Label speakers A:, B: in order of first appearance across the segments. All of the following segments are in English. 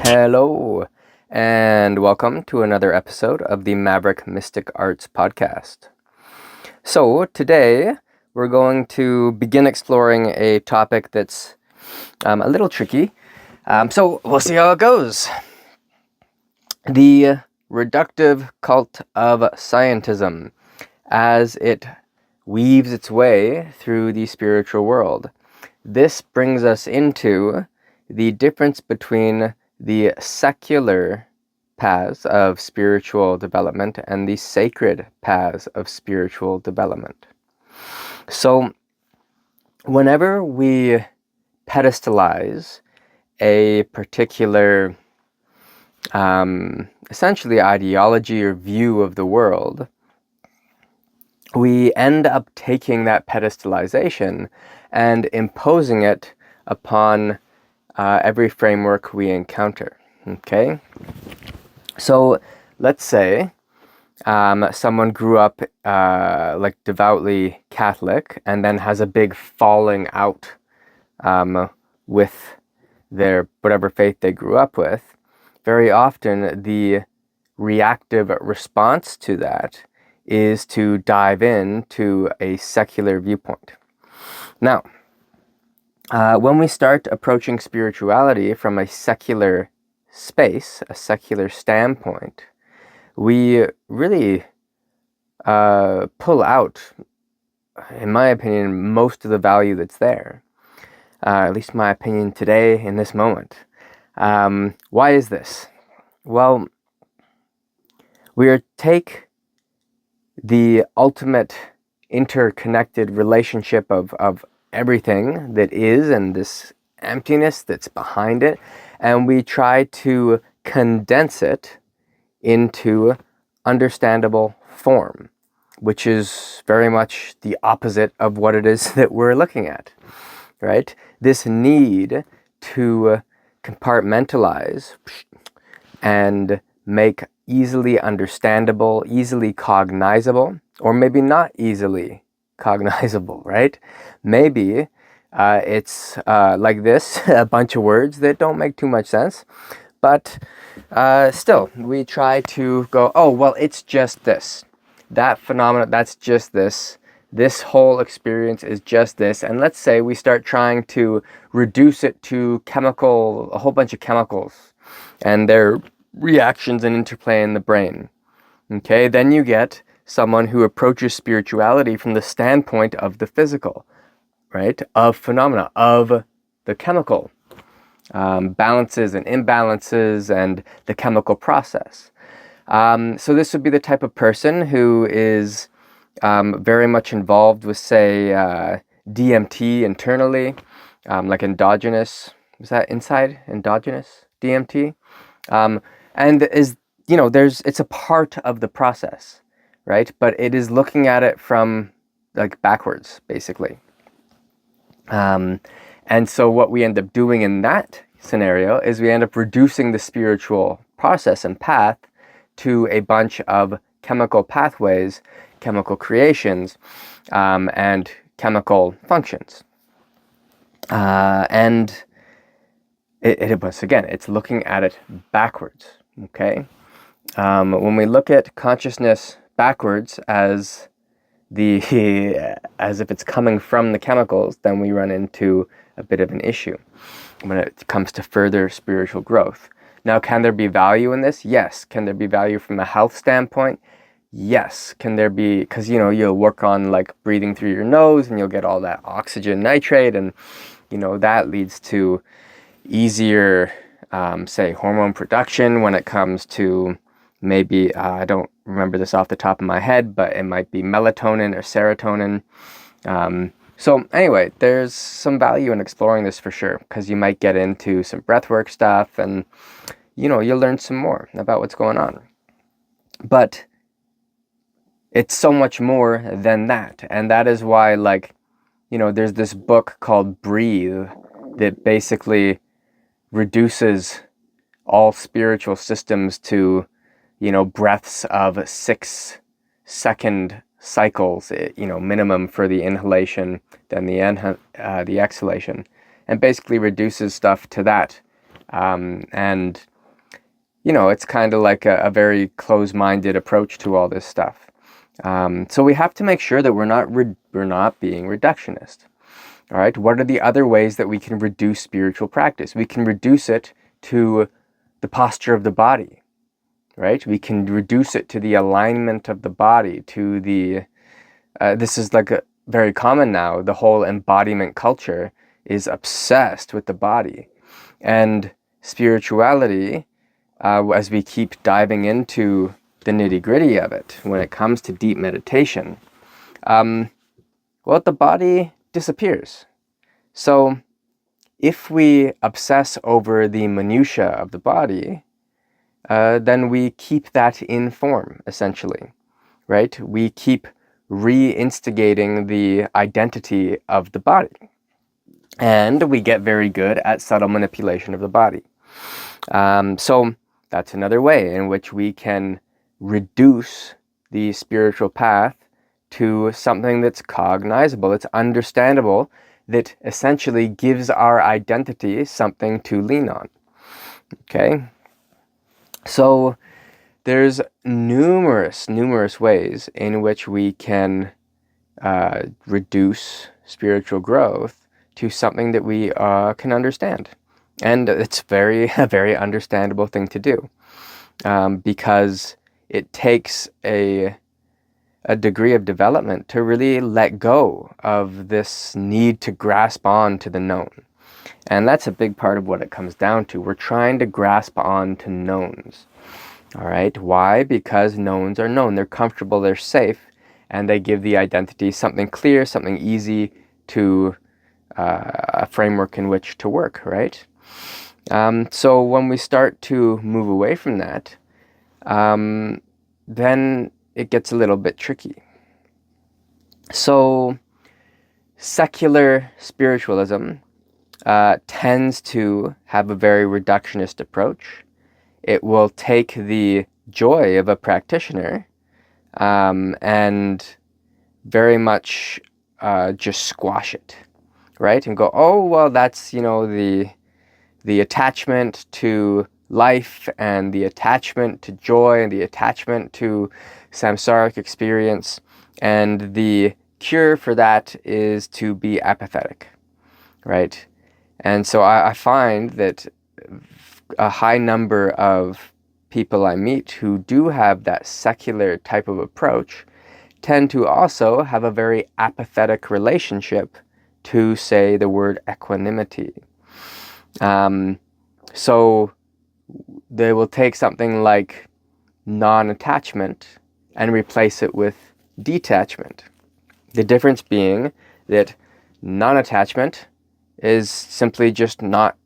A: Hello, and welcome to another episode of the Maverick Mystic Arts Podcast. So today we're going to begin exploring a topic that's a little tricky. So we'll see how it goes. The reductive cult of Scientism as it weaves its way through the spiritual world. This brings us into the difference between the secular paths of spiritual development and the sacred paths of spiritual development. So, whenever we pedestalize a particular, essentially ideology or view of the world, we end up taking that pedestalization and imposing it upon every framework we encounter. Okay, so let's say someone grew up like devoutly Catholic and then has a big falling out with their whatever faith they grew up with. Very often the reactive response to that is to dive into a secular viewpoint. Now, when we start approaching spirituality from a secular space, a secular standpoint, we really pull out, in my opinion, most of the value that's there. At least my opinion today in this moment. Why is this? Well, we take the ultimate interconnected relationship of everything that is and this emptiness that's behind it, and we try to condense it into understandable form, which is very much the opposite of what it is that we're looking at, right? This need to compartmentalize and make easily understandable, easily cognizable, or maybe not easily cognizable, right? Maybe it's like this, a bunch of words that don't make too much sense, but still, we try to go, oh, well, it's just this. That phenomenon, that's just this. This whole experience is just this. And let's say we start trying to reduce it to a whole bunch of chemicals and their reactions and interplay in the brain. Okay, then you get someone who approaches spirituality from the standpoint of the physical, right? Of phenomena, of the chemical balances and imbalances and the chemical process. So this would be the type of person who is very much involved with, say, DMT internally, like endogenous, is that inside? Endogenous DMT? And is, it's a part of the process, right? But it is looking at it from like backwards, basically. And so what we end up doing in that scenario is we end up reducing the spiritual process and path to a bunch of chemical pathways, chemical creations, and chemical functions. And it once again, it's looking at it backwards, okay? When we look at consciousness backwards as if it's coming from the chemicals, then we run into a bit of an issue when it comes to further spiritual growth. Now, can there be value in this? Yes. Can there be value from a health standpoint? Yes. Can there be, because you'll work on like breathing through your nose and you'll get all that oxygen nitrate, and that leads to easier say hormone production when it comes to maybe I don't remember this off the top of my head, but it might be melatonin or serotonin. So anyway, there's some value in exploring this for sure, because you might get into some breathwork stuff and you'll learn some more about what's going on. But it's so much more than that, and that is why there's this book called Breathe that basically reduces all spiritual systems to breaths of 6-second cycles, minimum for the inhalation, then the exhalation, and basically reduces stuff to that. And it's kind of like a very close-minded approach to all this stuff. So we have to make sure that we're not being reductionist. All right. What are the other ways that we can reduce spiritual practice? We can reduce it to the posture of the body, right? We can reduce it to the alignment of the body, to the, this is like very common now. The whole embodiment culture is obsessed with the body. And spirituality, as we keep diving into the nitty-gritty of it, when it comes to deep meditation, the body disappears. So if we obsess over the minutiae of the body, then we keep that in form, essentially, right? We keep re-instigating the identity of the body. And we get very good at subtle manipulation of the body. So that's another way in which we can reduce the spiritual path to something that's cognizable, it's understandable, that essentially gives our identity something to lean on. Okay? So there's numerous ways in which we can reduce spiritual growth to something that we can understand. And it's a very understandable thing to do, because it takes a degree of development to really let go of this need to grasp on to the known. And that's a big part of what it comes down to. We're trying to grasp on to knowns. All right. Why? Because knowns are known. They're comfortable, they're safe, and they give the identity something clear, something easy to a framework in which to work, right? So when we start to move away from that, then it gets a little bit tricky. So secular spiritualism tends to have a very reductionist approach. It will take the joy of a practitioner and very much just squash it, right? And go, oh, well, that's, the attachment to life and the attachment to joy and the attachment to samsaric experience, and the cure for that is to be apathetic, right? And so I find that a high number of people I meet who do have that secular type of approach tend to also have a very apathetic relationship to, say, the word equanimity. So they will take something like non-attachment and replace it with detachment. The difference being that non-attachment is simply just not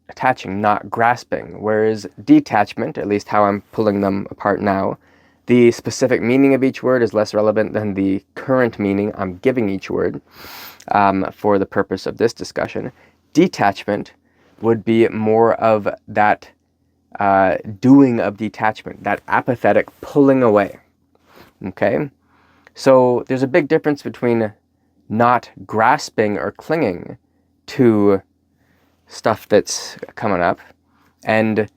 A: attaching, not grasping, whereas detachment, at least how I'm pulling them apart now, the specific meaning of each word is less relevant than the current meaning I'm giving each word for the purpose of this discussion. Detachment would be more of that doing of detachment, that apathetic pulling away. Okay? So there's a big difference between not grasping or clinging to stuff that's coming up and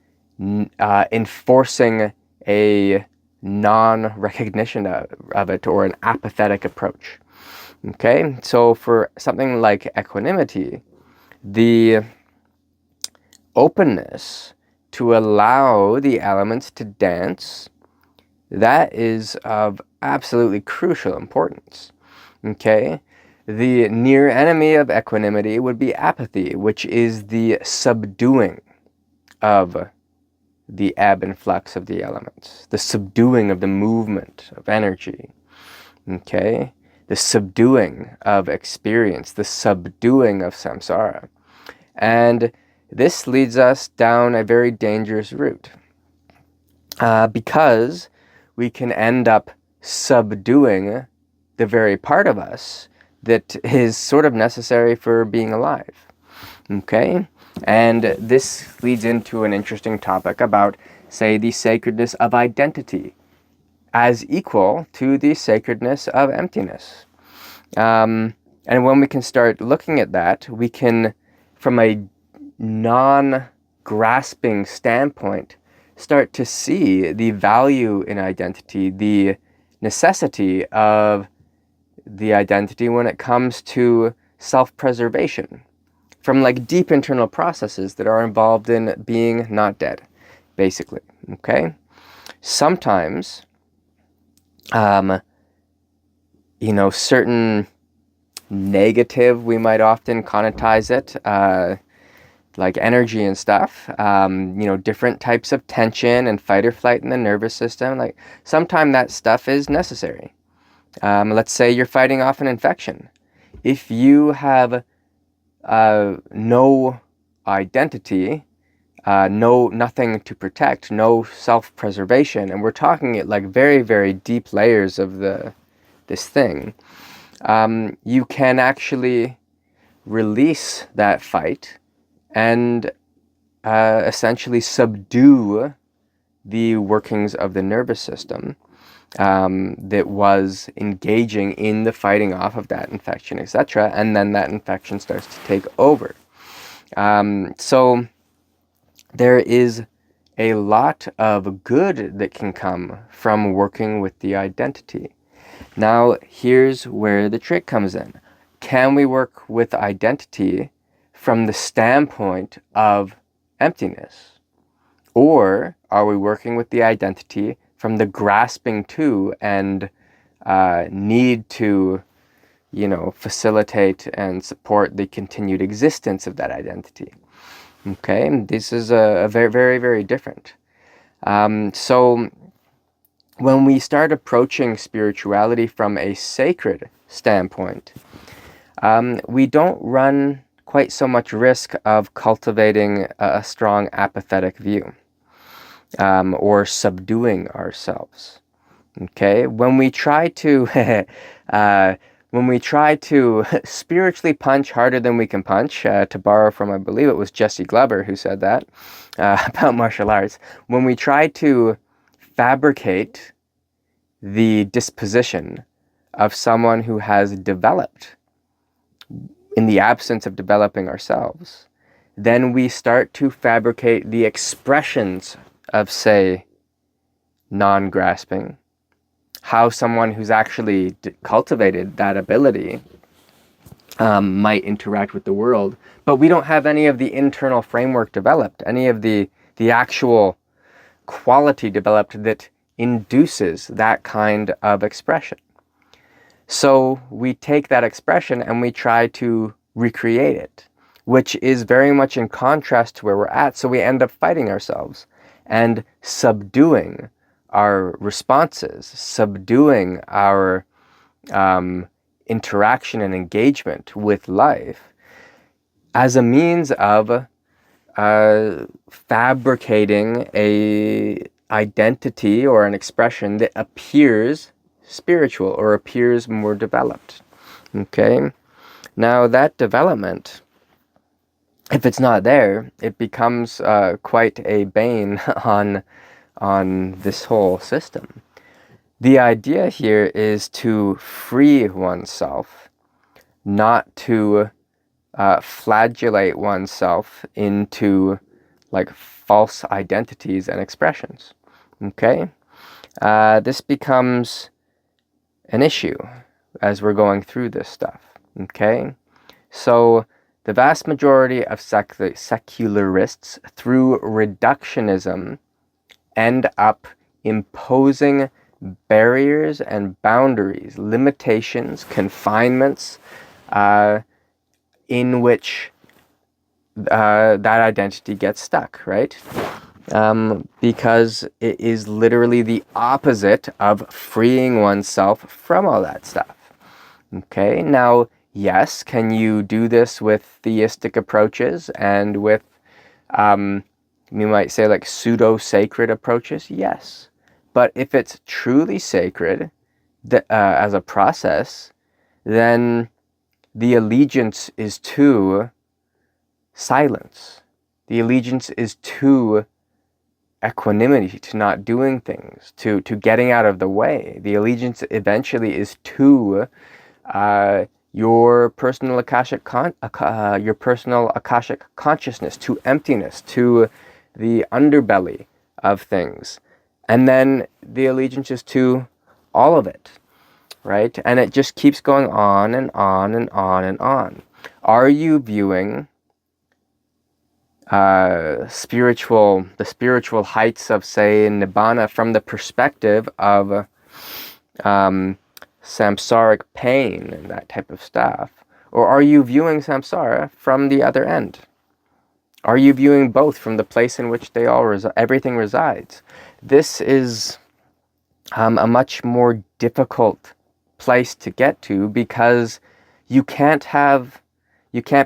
A: enforcing a non-recognition of it or an apathetic approach. Okay? So for something like equanimity, the openness to allow the elements to dance, that is of absolutely crucial importance. Okay? The near enemy of equanimity would be apathy, which is the subduing of the ebb and flux of the elements, the subduing of the movement of energy. Okay? The subduing of experience, the subduing of samsara. And this leads us down a very dangerous route because we can end up subduing the very part of us that is sort of necessary for being alive. Okay? And this leads into an interesting topic about, say, the sacredness of identity. as equal to the sacredness of emptiness. And when we can start looking at that, we can, from a non-grasping standpoint, start to see the value in identity, the necessity of the identity when it comes to self-preservation, from like deep internal processes that are involved in being not dead, basically. Okay? Sometimes, certain negative, we might often connotize it, like energy and stuff, different types of tension and fight or flight in the nervous system. Like sometimes that stuff is necessary. Let's say you're fighting off an infection. If you have no identity, nothing to protect, no self-preservation, and we're talking at like very, very deep layers of this thing, you can actually release that fight and essentially subdue the workings of the nervous system that was engaging in the fighting off of that infection, etc. And then that infection starts to take over. So there is a lot of good that can come from working with the identity. Now, here's where the trick comes in. Can we work with identity from the standpoint of emptiness? Or are we working with the identity from the grasping to and need to, facilitate and support the continued existence of that identity? Okay, this is a very, very, very different. So when we start approaching spirituality from a sacred standpoint, we don't run quite so much risk of cultivating a strong apathetic view or subduing ourselves. Okay, when we try to spiritually punch harder than we can punch, to borrow from, I believe it was Jesse Glover who said that about martial arts, when we try to fabricate the disposition of someone who has developed in the absence of developing ourselves, then we start to fabricate the expressions of, say, non-grasping, how someone who's actually cultivated that ability might interact with the world, but we don't have any of the internal framework developed, any of the actual quality developed that induces that kind of expression. So we take that expression and we try to recreate it, which is very much in contrast to where we're at. So we end up fighting ourselves and subduing our responses, subduing our interaction and engagement with life as a means of fabricating a identity or an expression that appears spiritual or appears more developed. Okay? Now that development, if it's not there, it becomes quite a bane on this whole system. The idea here is to free oneself, not to flagellate oneself into like false identities and expressions. Okay? This becomes an issue as we're going through this stuff. Okay? So the vast majority of secularists through reductionism end up imposing barriers and boundaries, limitations, confinements, in which that identity gets stuck, right? Because it is literally the opposite of freeing oneself from all that stuff. Okay, now, yes, can you do this with theistic approaches and with, you might say, like pseudo-sacred approaches? Yes. But if it's truly sacred as a process, then the allegiance is to silence. The allegiance is to equanimity, to not doing things, to getting out of the way. The allegiance eventually is to your personal akashic consciousness, to emptiness, to the underbelly of things. And then the allegiance is to all of it, right? And it just keeps going on and on and on and on. Are you viewing the spiritual heights of, say, Nibbana from the perspective of samsaric pain and that type of stuff? Or are you viewing samsara from the other end? Are you viewing both from the place in which they all everything resides? This is a much more difficult place to get to, because you can't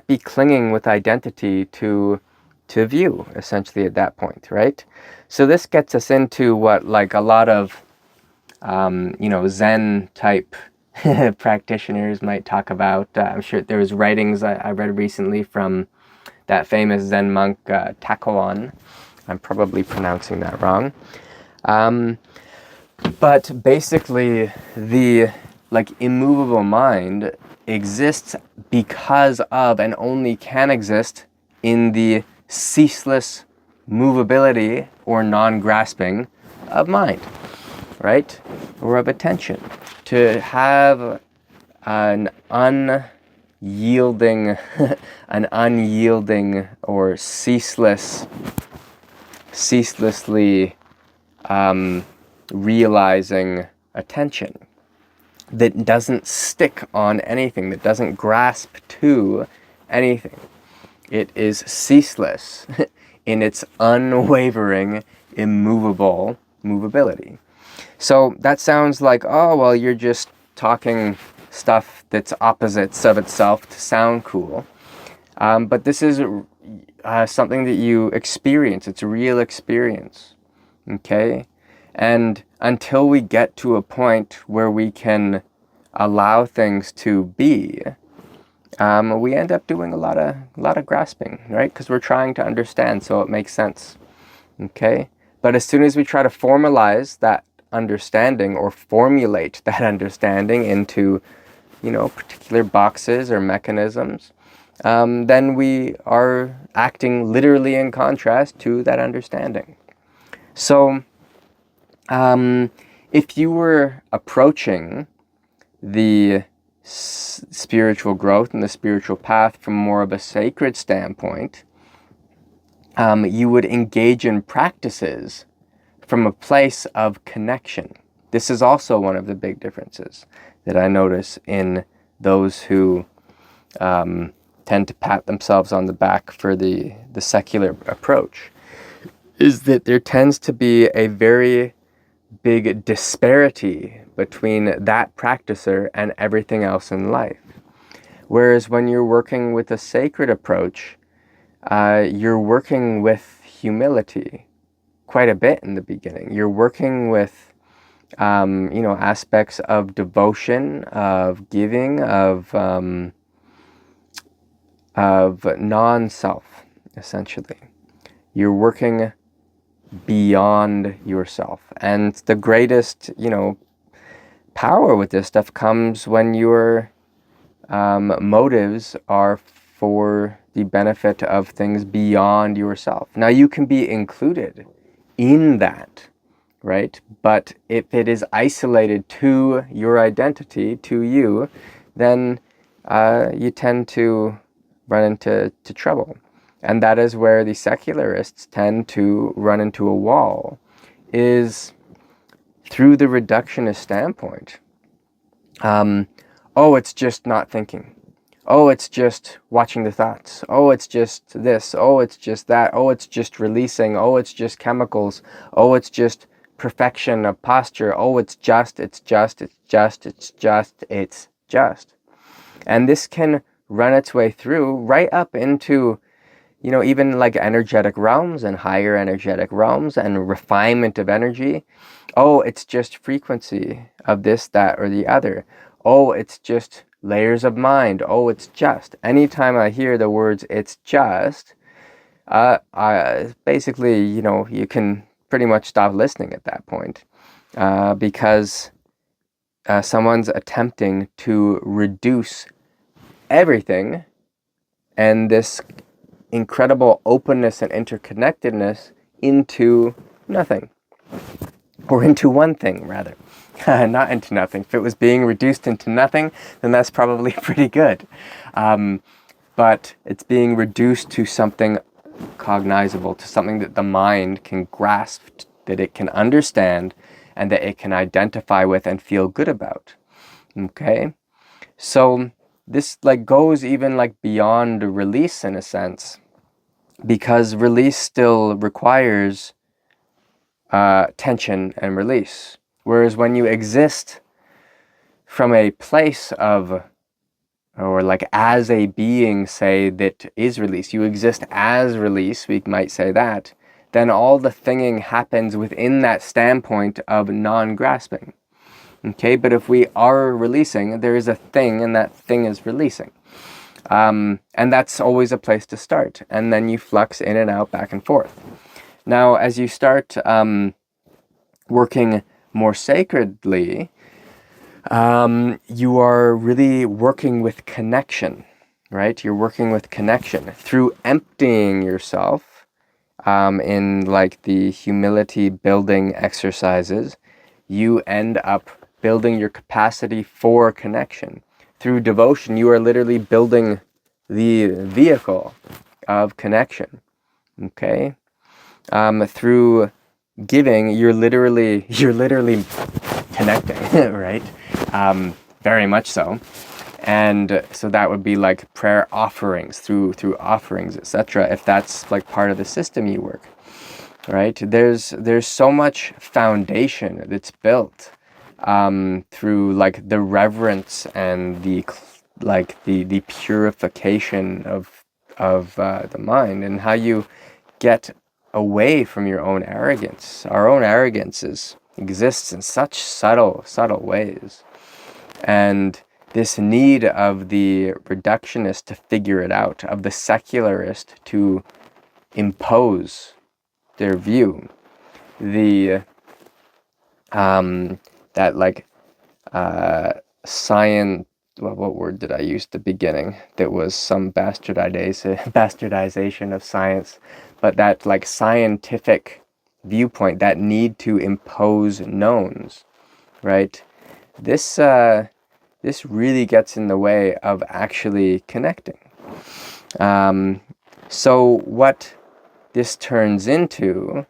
A: be clinging with identity to view, essentially, at that point, right? So this gets us into what, like, a lot of Zen type practitioners might talk about. I'm sure there was writings I read recently from that famous Zen monk Takoan. I'm probably pronouncing that wrong. But basically, the immovable mind exists because of, and only can exist in the ceaseless movability or non-grasping of mind, right? Or of attention. To have an unyielding or ceaselessly realizing attention that doesn't stick on anything, that doesn't grasp to anything. It is ceaseless in its unwavering, immovable movability. So that sounds like, oh, well, you're just talking stuff that's opposites of itself to sound cool. But this is something that you experience. It's a real experience. Okay? And until we get to a point where we can allow things to be, we end up doing a lot of grasping, right? Because we're trying to understand, so it makes sense. Okay? But as soon as we try to formalize that understanding or formulate that understanding into, particular boxes or mechanisms, then we are acting literally in contrast to that understanding. So, if you were approaching the spiritual growth and the spiritual path from more of a sacred standpoint, you would engage in practices from a place of connection. This is also one of the big differences that I notice in those who tend to pat themselves on the back for the secular approach, is that there tends to be a very big disparity between that practicer and everything else in life. Whereas when you're working with a sacred approach, you're working with humility quite a bit in the beginning. You're working with, aspects of devotion, of giving, of non-self, essentially. You're working beyond yourself. And the greatest, power with this stuff comes when your motives are for the benefit of things beyond yourself. Now, you can be included in that, right? But if it is isolated to your identity, to you, then you tend to run into trouble. And that is where the secularists tend to run into a wall, is through the reductionist standpoint. It's just not thinking. Oh, it's just watching the thoughts. Oh, it's just this. Oh, it's just that. Oh, it's just releasing. Oh, it's just chemicals. Oh, it's just perfection of posture. Oh, it's just. And this can run its way through right up into, even like energetic realms and higher energetic realms and refinement of energy. Oh, it's just frequency of this, that, or the other. Oh, it's just layers of mind. Oh, it's just. Anytime I hear the words "it's just," I basically, you can pretty much stop listening at that point, because someone's attempting to reduce everything and this incredible openness and interconnectedness into nothing, or into one thing rather. Not into nothing. If it was being reduced into nothing, then that's probably pretty good. But it's being reduced to something cognizable, to something that the mind can grasp, that it can understand, and that it can identify with and feel good about. Okay? So this like goes even like beyond release in a sense, because release still requires tension and release. Whereas when you exist from a place of, or like as a being, say, that is release, you exist as release, we might say that, then all the thinging happens within that standpoint of non-grasping. Okay, but if we are releasing, there is a thing, and that thing is releasing. And that's always a place to start. And then you flux in and out, back and forth. Now, as you start working more sacredly, you are really working with connection, right? You're working with connection through emptying yourself in like the humility building exercises. You end up building your capacity for connection. Through devotion, you are literally building the vehicle of connection. Okay? Through giving, you're literally connecting, right? Very much so. And so that would be like prayer offerings, through offerings, etc. If that's like part of the system you work, right? There's so much foundation that's built through like the reverence and the purification of the mind, and how you get away from your own arrogance. Our own arrogance exists in such subtle ways. And this need of the reductionist to figure it out, of the secularist to impose their view, the that like science, well, what word did I use at the beginning? That was some bastardization of science, but that like scientific viewpoint, that need to impose knowns, right? This really gets in the way of actually connecting. So what this turns into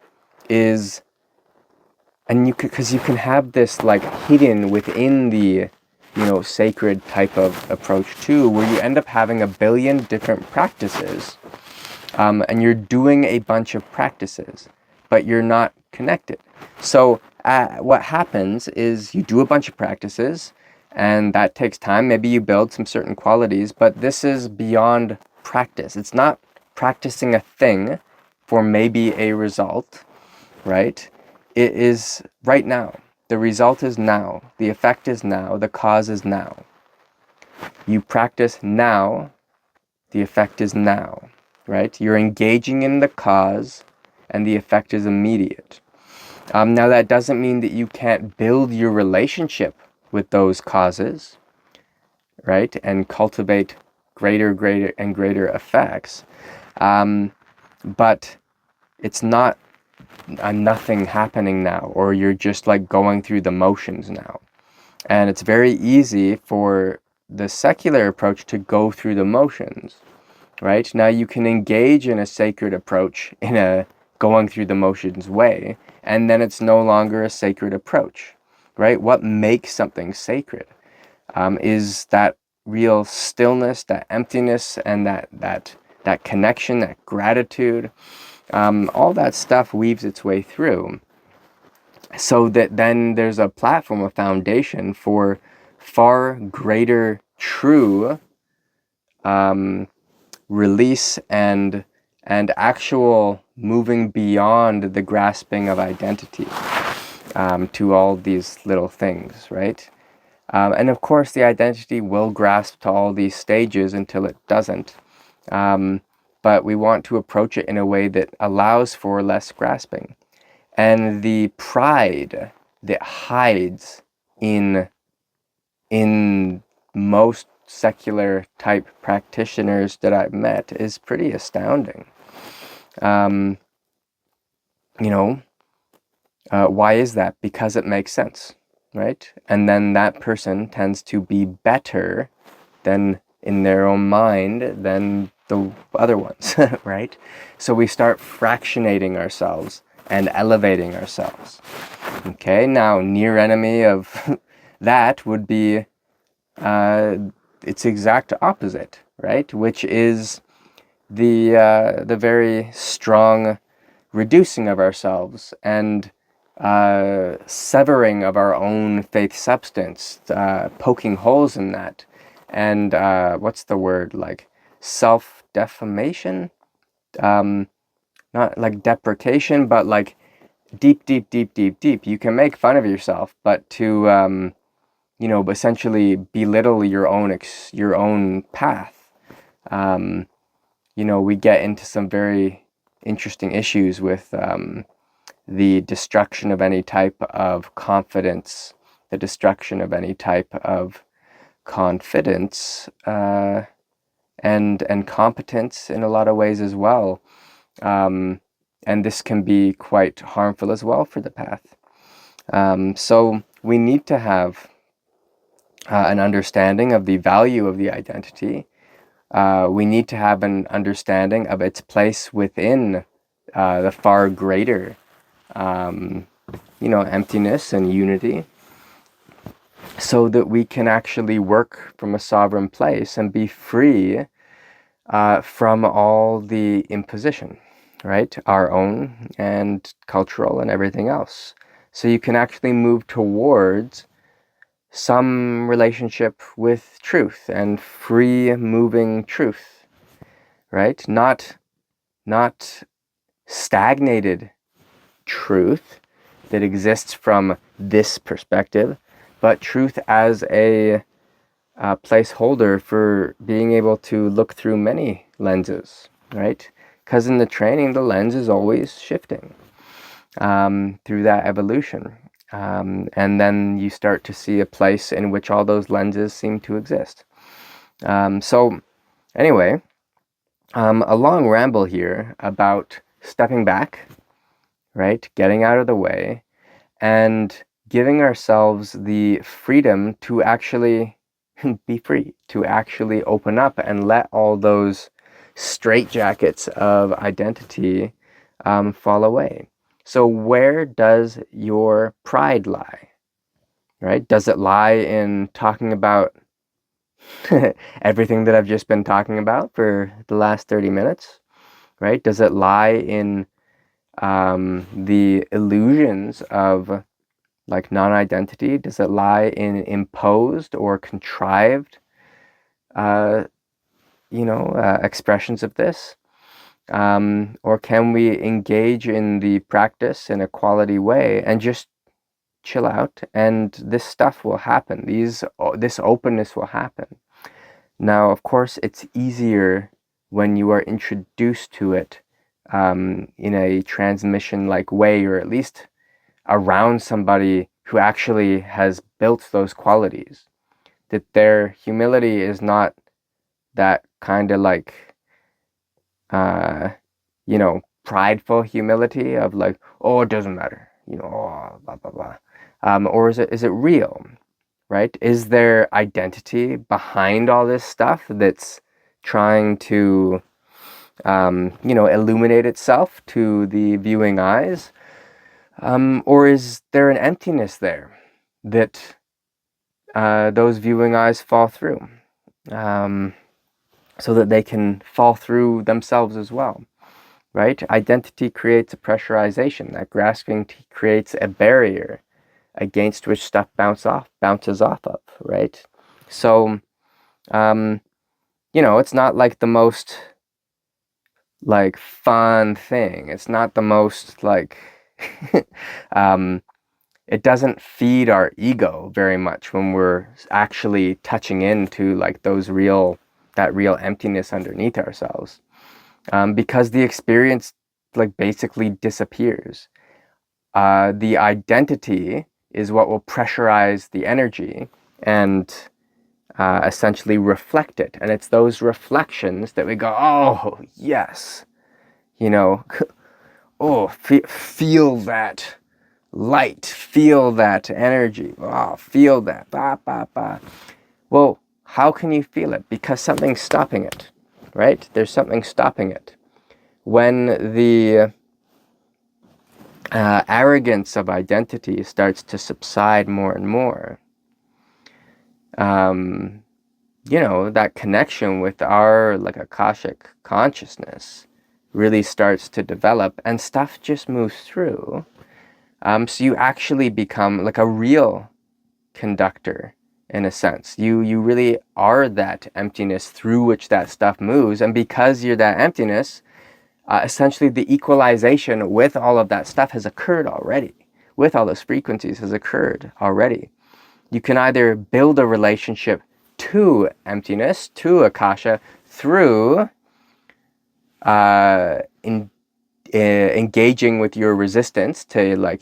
A: is, and because you can have this like hidden within the, sacred type of approach too, where you end up having a billion different practices, and you're doing a bunch of practices, but you're not connected. So what happens is you do a bunch of practices, and that takes time. Maybe you build some certain qualities, but this is beyond practice. It's not practicing a thing for maybe a result, right? It is right now. The result is now. The effect is now. The cause is now. You practice now. The effect is now, right? You're engaging in the cause, and the effect is immediate. Now, that doesn't mean that you can't build your relationship with those causes, right? And cultivate greater effects. But it's not a nothing happening now, or you're just like going through the motions now. And it's very easy for the secular approach to go through the motions, right? Now you can engage in a sacred approach in a going through the motions way, and then it's no longer a sacred approach, right? What makes something sacred is that real stillness, that emptiness, and that connection, that gratitude. All that stuff weaves its way through, so that then there's a platform, a foundation for far greater true release and actual moving beyond the grasping of identity to all these little things, right? And of course the identity will grasp to all these stages until it doesn't. But we want to approach it in a way that allows for less grasping. And the pride that hides in most secular type practitioners that I've met is pretty astounding. Why is that? Because it makes sense, right? And then that person tends to be better than in their own mind than the other ones, right? So we start fractionating ourselves and elevating ourselves. Okay, now near enemy of that would be its exact opposite, right? Which is the very strong reducing of ourselves and severing of our own faith substance, poking holes in that, and what's the word, like self-defamation? Not like deprecation, but like deep. You can make fun of yourself, but to essentially belittle your own path. We get into some very interesting issues with the destruction of any type of confidence, the destruction of any type of confidence, and competence in a lot of ways as well. And this can be quite harmful as well for the path. So we need to have an understanding of the value of the identity. We need to have an understanding of its place within the far greater, emptiness and unity, so that we can actually work from a sovereign place and be free from all the imposition, right? Our own and cultural and everything else. So you can actually move towards some relationship with truth and free moving truth, right? Not stagnated truth that exists from this perspective, but truth as a placeholder for being able to look through many lenses, right? Because in the training, the lens is always shifting through that evolution. And then you start to see a place in which all those lenses seem to exist. So anyway, a long ramble here about stepping back, right? Getting out of the way and giving ourselves the freedom to actually be free, to actually open up and let all those straitjackets of identity fall away. So where does your pride lie, right? Does it lie in talking about everything that I've just been talking about for the last 30 minutes, right? Does it lie in the illusions of like non-identity? Does it lie in imposed or contrived, expressions of this? Or can we engage in the practice in a quality way and just chill out, and this stuff will happen. This openness will happen. Now, of course, it's easier when you are introduced to it in a transmission-like way, or at least around somebody who actually has built those qualities. That their humility is not that kind of like, prideful humility of like, oh, it doesn't matter, oh, blah, blah, blah. Or is it real, right? Is there identity behind all this stuff that's trying to, illuminate itself to the viewing eyes? Or is there an emptiness there that those viewing eyes fall through, so that they can fall through themselves as well, right? Identity creates a pressurization. That grasping creates a barrier against which stuff bounces off of, right? So, it's not like the most like fun thing. It's not the most like, it doesn't feed our ego very much when we're actually touching into like that real emptiness underneath ourselves, because the experience like basically disappears. the identity is what will pressurize the energy and essentially reflect it. And it's those reflections that we go, oh, yes, oh, feel that light, feel that energy, oh, feel that, bah, bah, bah. Well, how can you feel it? Because something's stopping it, right? There's something stopping it. When the arrogance of identity starts to subside more and more, that connection with our Akashic consciousness really starts to develop, and stuff just moves through. So you actually become like a real conductor in a sense. You really are that emptiness through which that stuff moves, and because you're that emptiness, essentially the equalization with all of that stuff has occurred already. With all those frequencies has occurred already. You can either build a relationship to emptiness, to Akasha, through engaging with your resistance to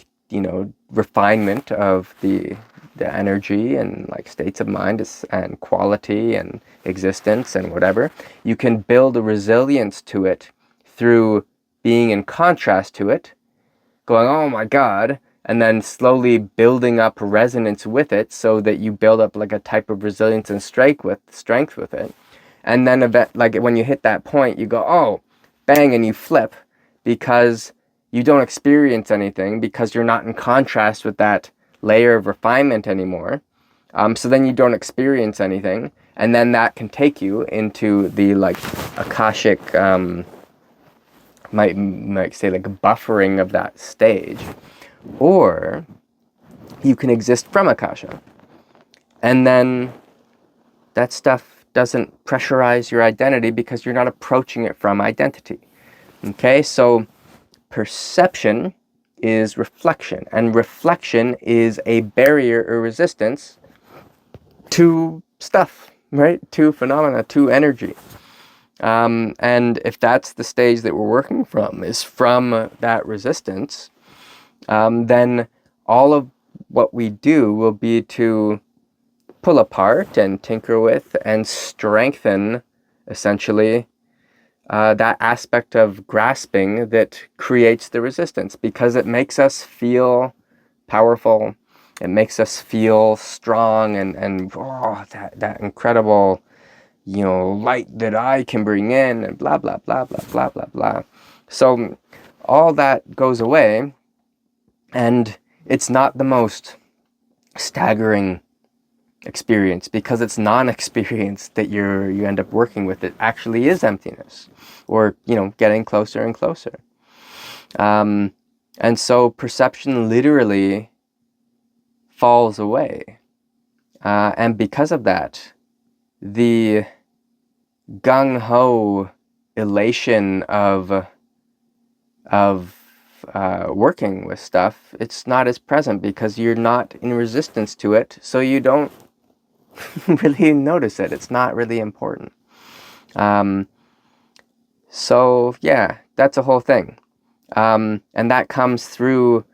A: refinement of the energy and states of mind and quality and existence and whatever. You can build a resilience to it through being in contrast to it, going, oh my God, and then slowly building up resonance with it so that you build up a type of resilience and strength with it. And then when you hit that point, you go, oh, bang, and you flip, because you don't experience anything, because you're not in contrast with that layer of refinement anymore. So then you don't experience anything, and then that can take you into the Akashic, might say buffering of that stage. Or you can exist from Akasha, and then that stuff doesn't pressurize your identity because you're not approaching it from identity. Okay, so perception is reflection, and reflection is a barrier or resistance to stuff, right? To phenomena, to energy. And if that's the stage that we're working from, is from that resistance, then all of what we do will be to pull apart and tinker with and strengthen, essentially, that aspect of grasping that creates the resistance, because it makes us feel powerful. It makes us feel strong and that incredible, light that I can bring in, and blah, blah, blah, blah, blah, blah, blah. So all that goes away, and it's not the most staggering experience, because it's non-experience that you end up working with. It actually is emptiness, or getting closer and closer. And so perception literally falls away, and because of that, the gung-ho elation of working with stuff, it's not as present because you're not in resistance to it, so you don't really notice it. It's not really important. So yeah, that's a whole thing. And that comes through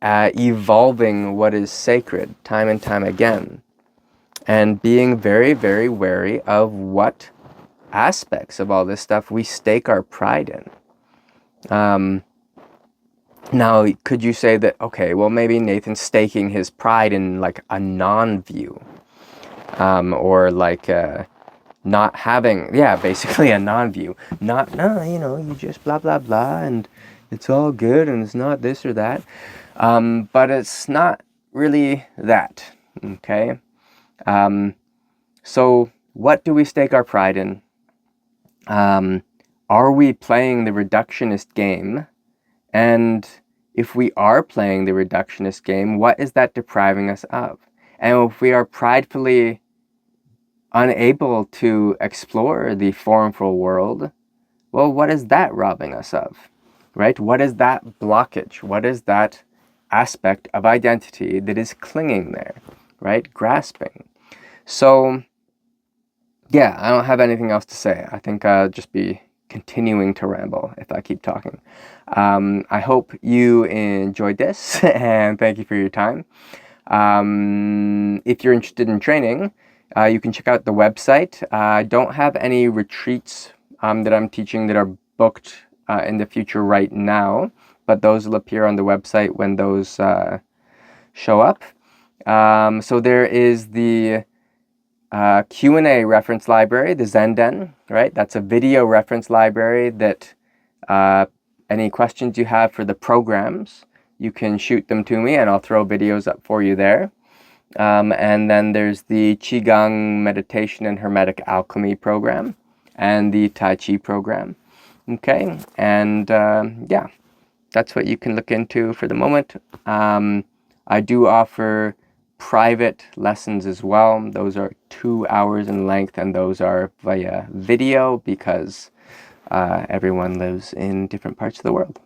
A: evolving what is sacred time and time again, and being very, very wary of what aspects of all this stuff we stake our pride in. Now, could you say that, okay, well, maybe Nathan's staking his pride in a non-view, or not having, basically a non-view, you just blah, blah, blah, and it's all good, and it's not this or that, but it's not really that, okay? So what do we stake our pride in? Are we playing the reductionist game? And if we are playing the reductionist game, what is that depriving us of? And if we are pridefully unable to explore the formful world, well, what is that robbing us of, right? What is that blockage? What is that aspect of identity that is clinging there, right? Grasping. So, yeah, I don't have anything else to say. I think I'll just be continuing to ramble if I keep talking. I hope you enjoyed this, and thank you for your time. If you're interested in training, you can check out the website. I don't have any retreats that I'm teaching that are booked in the future right now, but those will appear on the website when those show up. So there is the Q&A reference library, the Zenden, right? That's a video reference library that any questions you have for the programs, you can shoot them to me and I'll throw videos up for you there. And then there's the Qi Gong meditation and Hermetic Alchemy program and the Tai Chi program. Okay, and yeah, that's what you can look into for the moment. I do offer private lessons as well. Those are 2 hours in length, and those are via video because everyone lives in different parts of the world.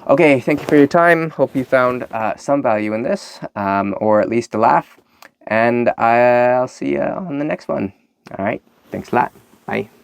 A: Okay, thank you for your time. Hope you found some value in this, or at least a laugh. And I'll see you on the next one. All right, thanks a lot. Bye.